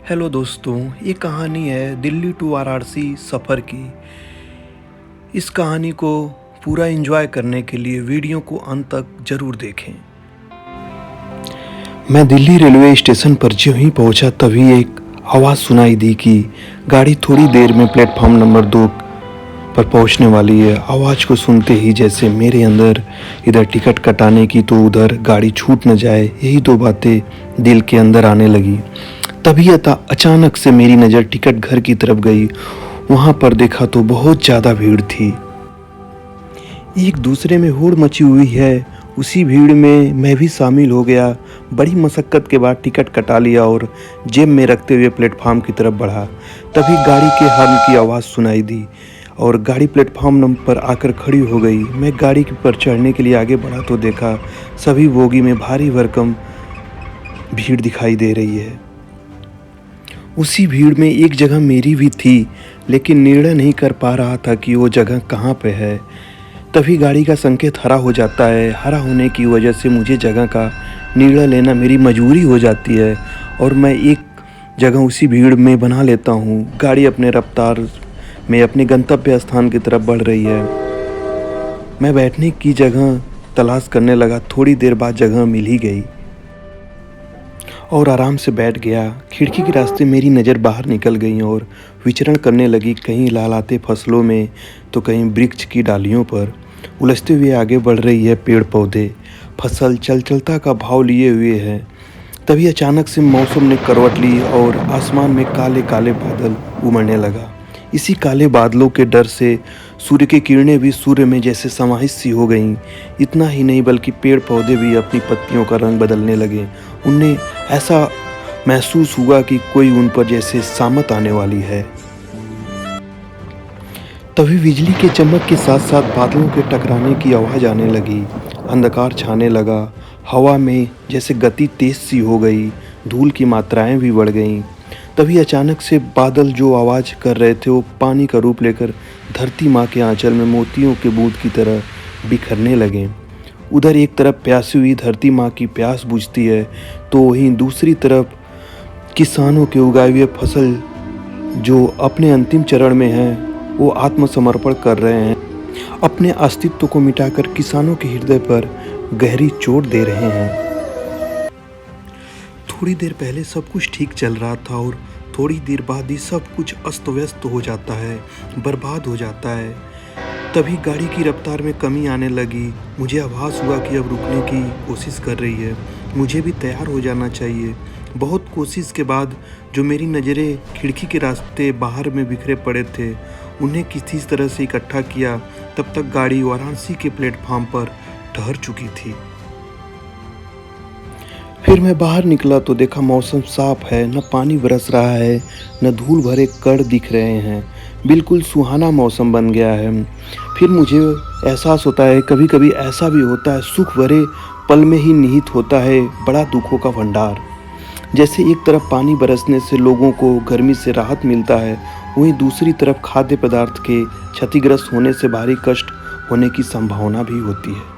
Hello दोस्तों, ये कहानी है दिल्ली टू वाराणसी सफ़र की। इस कहानी को पूरा एंजॉय करने के लिए वीडियो को अंत तक ज़रूर देखें। मैं दिल्ली रेलवे स्टेशन पर ज्यों ही पहुंचा तभी एक आवाज़ सुनाई दी कि गाड़ी थोड़ी देर में प्लेटफॉर्म नंबर 2 पर पहुंचने वाली है। आवाज़ को सुनते ही जैसे मेरे अंदर इधर टिकट कटाने की तो उधर गाड़ी छूट न जाए, यही दो बातें दिल के अंदर आने लगी। तभी अचानक से मेरी नज़र टिकट घर की तरफ गई। वहाँ पर देखा तो बहुत ज़्यादा भीड़ थी। एक दूसरे में होड़ मची हुई है। उसी भीड़ में मैं भी शामिल हो गया। बड़ी मशक्क़त के बाद टिकट कटा लिया और जेब में रखते हुए प्लेटफार्म की तरफ बढ़ा। तभी गाड़ी के हॉर्न की आवाज़ सुनाई दी और गाड़ी प्लेटफार्म नंबर पर आकर खड़ी हो गई। मैं गाड़ी पर चढ़ने के लिए आगे बढ़ा तो देखा सभी बोगी में भारी भरकम भीड़ दिखाई दे रही है। उसी भीड़ में एक जगह मेरी भी थी, लेकिन निर्णय नहीं कर पा रहा था कि वो जगह कहाँ पे है। तभी गाड़ी का संकेत हरा हो जाता है। हरा होने की वजह से मुझे जगह का निर्णय लेना मेरी मजबूरी हो जाती है और मैं एक जगह उसी भीड़ में बना लेता हूँ। गाड़ी अपने रफ्तार में अपने गंतव्य स्थान की तरफ बढ़ रही है। मैं बैठने की जगह तलाश करने लगा। थोड़ी देर बाद जगह मिल ही गई और आराम से बैठ गया। खिड़की के रास्ते मेरी नज़र बाहर निकल गई और विचरण करने लगी, कहीं लहलहाते फसलों में तो कहीं वृक्ष की डालियों पर। उलझते हुए आगे बढ़ रही है पेड़ पौधे, फसल चलचलता का भाव लिए हुए है। तभी अचानक से मौसम ने करवट ली और आसमान में काले काले बादल उमड़ने लगा। इसी काले बादलों के डर से सूर्य की किरणें भी सूर्य में जैसे समाहित सी हो गईं। इतना ही नहीं बल्कि पेड़ पौधे भी अपनी पत्तियों का रंग बदलने लगे। उन्हें ऐसा महसूस हुआ कि कोई उन पर जैसे सामत आने वाली है। तभी बिजली के चमक के साथ साथ बादलों के टकराने की आवाज़ आने लगी। अंधकार छाने लगा। हवा में जैसे गति तेज सी हो गई। धूल की मात्राएं भी बढ़ गईं। तभी अचानक से बादल जो आवाज़ कर रहे थे वो पानी का रूप लेकर धरती माँ के आंचल में मोतियों के बूंद की तरह बिखरने लगे। उधर एक तरफ प्यासी हुई धरती माँ की प्यास बुझती है तो वहीं दूसरी तरफ किसानों के उगाए हुए फसल जो अपने अंतिम चरण में हैं वो आत्मसमर्पण कर रहे हैं। अपने अस्तित्व को मिटाकर किसानों के हृदय पर गहरी चोट दे रहे हैं। थोड़ी देर पहले सब कुछ ठीक चल रहा था और थोड़ी देर बाद ही सब कुछ अस्त व्यस्त हो जाता है, बर्बाद हो जाता है। तभी गाड़ी की रफ्तार में कमी आने लगी। मुझे आभास हुआ कि अब रुकने की कोशिश कर रही है। मुझे भी तैयार हो जाना चाहिए। बहुत कोशिश के बाद जो मेरी नज़रें खिड़की के रास्ते बाहर में बिखरे पड़े थे उन्हें किसी तरह से इकट्ठा किया, तब तक गाड़ी वाराणसी के प्लेटफार्म पर ठहर चुकी थी। फिर मैं बाहर निकला तो देखा मौसम साफ है, न पानी बरस रहा है, न धूल भरे कण दिख रहे हैं। बिल्कुल सुहाना मौसम बन गया है। फिर मुझे एहसास होता है, कभी कभी ऐसा भी होता है, सुख भरे पल में ही निहित होता है बड़ा दुखों का भंडार। जैसे एक तरफ पानी बरसने से लोगों को गर्मी से राहत मिलता है, वहीं दूसरी तरफ खाद्य पदार्थ के क्षतिग्रस्त होने से भारी कष्ट होने की संभावना भी होती है।